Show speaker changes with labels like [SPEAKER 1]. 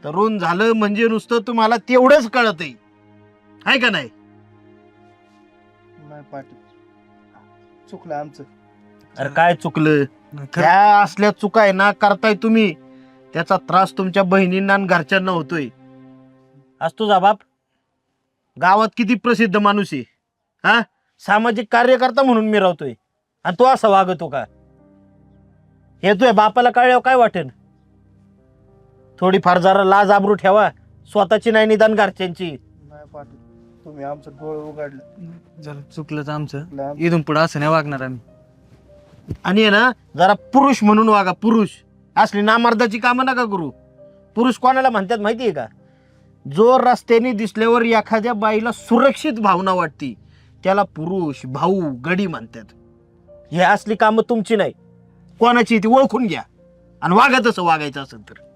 [SPEAKER 1] तरुण झालं म्हणजे नुसतं तुम्हाला तेवढंच कळतंय, आहे का नाही?
[SPEAKER 2] नाही पाटील, चुकलं आमचं.
[SPEAKER 1] अरे काय चुकलं? त्या असल्या चुका आहे ना करताय तुम्ही, त्याचा त्रास तुमच्या बहिणींना आणि घरच्यांना होतोय. आज तुझा बाप गावात किती प्रसिद्ध माणूस आहे, हा सामाजिक कार्यकर्ता म्हणून मी राहतोय, आणि तो असा वागतो का? हे तुझ्या बापाला कळल्यावर काय वाटेल? थोडीफार जरा लाज आबरू ठेवा, स्वतःची नाही निदान घरच्यांची.
[SPEAKER 2] नाही पाटील, तुम्ही आमचं डोळं उघडलं.
[SPEAKER 3] जरा चुकलंच आमचं.
[SPEAKER 2] चुकलं.
[SPEAKER 3] इथून पुढे असं नाही वागणार आम्ही.
[SPEAKER 1] आणि आहे ना जरा पुरुष म्हणून वागा. पुरुष असली नामर्दाची कामं नका करू. पुरुष कोणाला म्हणतात माहितीये का? जो रस्त्याने दिसल्यावर एखाद्या बाईला सुरक्षित भावना वाटते त्याला पुरुष, भाऊ, गडी म्हणतात. हे असली कामं तुमची नाही, कोणाची ती ओळखून घ्या आणि वागा तसं वागायचं असेल तर.